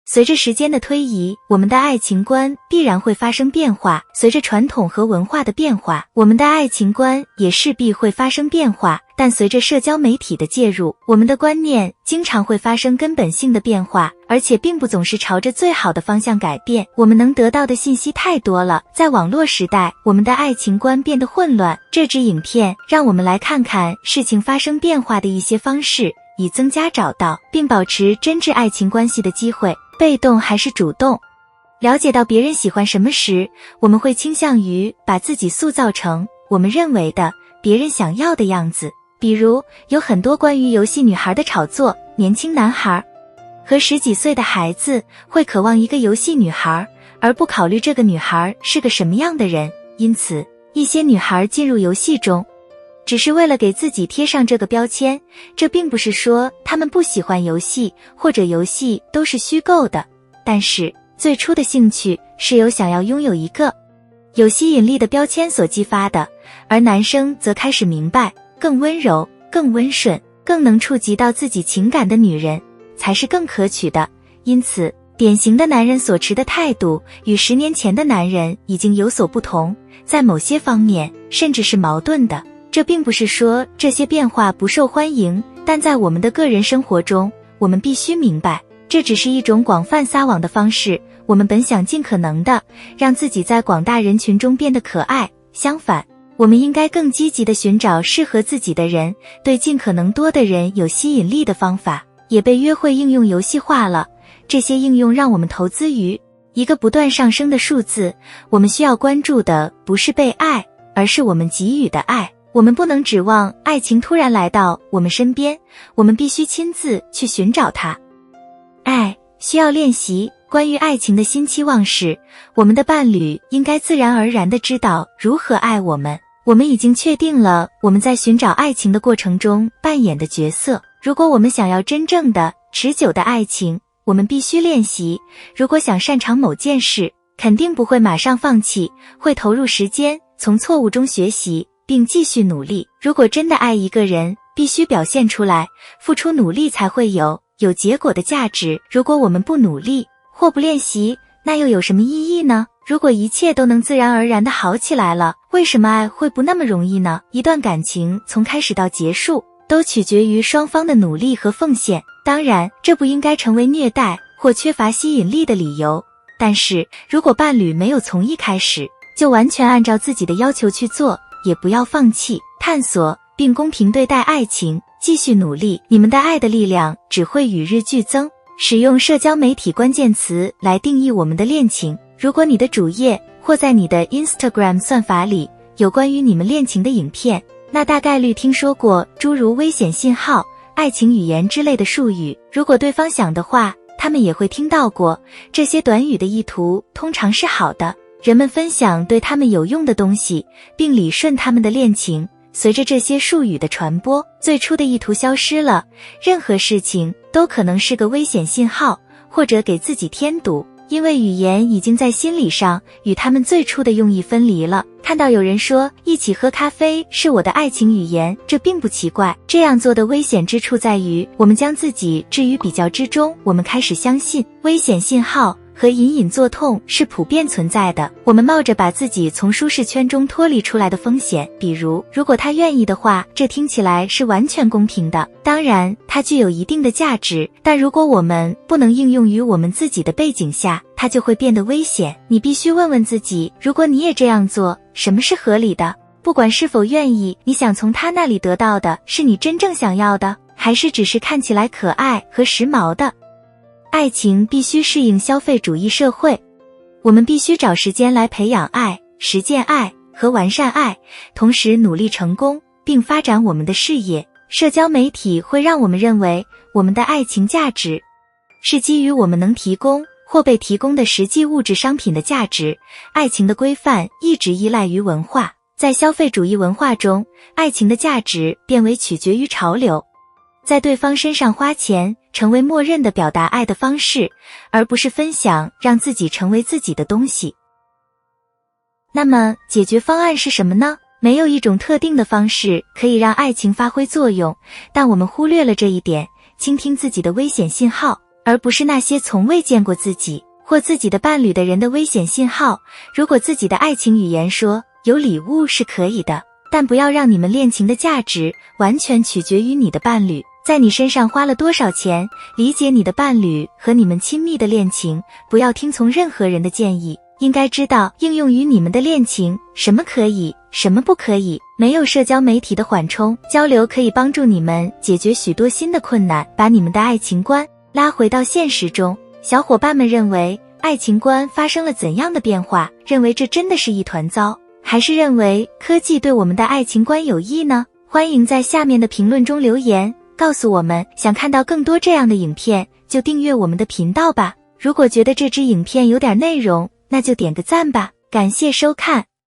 随着时间的推移，我们的爱情观必然会发生变化。随着传统和文化的变化，我们的爱情观也势必会发生变化。但随着社交媒体的介入，我们的观念经常会发生根本性的变化，而且并不总是朝着最好的方向改变。我们能得到的信息太多了，在网络时代，我们的爱情观变得混乱。这支影片让我们来看看事情发生变化的一些方式，以增加找到并保持真挚爱情关系的机会。被动还是主动？了解到别人喜欢什么时，我们会倾向于把自己塑造成我们认为的别人想要的样子。比如，有很多关于游戏女孩的炒作，年轻男孩和10几岁的孩子会渴望一个游戏女孩，而不考虑这个女孩是个什么样的人。因此，一些女孩进入游戏中，只是为了给自己贴上这个标签。这并不是说她们不喜欢游戏，或者游戏都是虚构的，但是最初的兴趣是由想要拥有一个有吸引力的标签所激发的，而男生则开始明白，更温柔、更温顺、更能触及到自己情感的女人才是更可取的。因此，典型的男人所持的态度与10年前的男人已经有所不同，在某些方面甚至是矛盾的。这并不是说这些变化不受欢迎，但在我们的个人生活中，我们必须明白，这只是一种广泛撒网的方式。我们本想尽可能的让自己在广大人群中变得可爱，相反，我们应该更积极地寻找适合自己的人，对尽可能多的人有吸引力的方法也被约会应用游戏化了。这些应用让我们投资于一个不断上升的数字。我们需要关注的不是被爱，而是我们给予的爱。我们不能指望爱情突然来到我们身边，我们必须亲自去寻找它。爱需要练习。关于爱情的新期望是，我们的伴侣应该自然而然地知道如何爱我们。我们已经确定了我们在寻找爱情的过程中扮演的角色。如果我们想要真正的、持久的爱情，我们必须练习。如果想擅长某件事，肯定不会马上放弃，会投入时间，从错误中学习，并继续努力。如果真的爱一个人，必须表现出来，付出努力才会有结果的价值。如果我们不努力或不练习，那又有什么意义呢？如果一切都能自然而然地好起来了，为什么爱会不那么容易呢？一段感情从开始到结束，都取决于双方的努力和奉献。当然，这不应该成为虐待或缺乏吸引力的理由。但是，如果伴侣没有从一开始就完全按照自己的要求去做，也不要放弃，探索并公平对待爱情，继续努力，你们的爱的力量只会与日俱增。使用社交媒体关键词来定义我们的恋情。如果你的主页或在你的 Instagram 算法里有关于你们恋情的影片，那大概率听说过诸如危险信号、爱情语言之类的术语。如果对方想的话，他们也会听到过。这些短语的意图通常是好的，人们分享对他们有用的东西，并理顺他们的恋情。随着这些术语的传播，最初的意图消失了，任何事情都可能是个危险信号，或者给自己添堵，因为语言已经在心理上与他们最初的用意分离了。看到有人说一起喝咖啡是我的爱情语言，这并不奇怪。这样做的危险之处在于，我们将自己置于比较之中。我们开始相信危险信号和隐隐作痛是普遍存在的，我们冒着把自己从舒适圈中脱离出来的风险。比如，如果他愿意的话，这听起来是完全公平的。当然，它具有一定的价值，但如果我们不能应用于我们自己的背景下，它就会变得危险。你必须问问自己，如果你也这样做，什么是合理的？不管是否愿意，你想从他那里得到的是你真正想要的，还是只是看起来可爱和时髦的？爱情必须适应消费主义社会，我们必须找时间来培养爱、实践爱和完善爱，同时努力成功并发展我们的事业。社交媒体会让我们认为我们的爱情价值是基于我们能提供或被提供的实际物质商品的价值。爱情的规范一直依赖于文化，在消费主义文化中，爱情的价值变为取决于潮流，在对方身上花钱成为默认的表达爱的方式，而不是分享让自己成为自己的东西。那么解决方案是什么呢？没有一种特定的方式可以让爱情发挥作用，但我们忽略了这一点。倾听自己的危险信号，而不是那些从未见过自己或自己的伴侣的人的危险信号。如果自己的爱情语言说有礼物是可以的，但不要让你们恋情的价值完全取决于你的伴侣在你身上花了多少钱。理解你的伴侣和你们亲密的恋情，不要听从任何人的建议，应该知道应用于你们的恋情，什么可以，什么不可以。没有社交媒体的缓冲，交流可以帮助你们解决许多新的困难，把你们的爱情观拉回到现实中。小伙伴们认为爱情观发生了怎样的变化？认为这真的是一团糟，还是认为科技对我们的爱情观有益呢？欢迎在下面的评论中留言，告诉我们。想看到更多这样的影片，就订阅我们的频道吧。如果觉得这支影片有点内容，那就点个赞吧。感谢收看。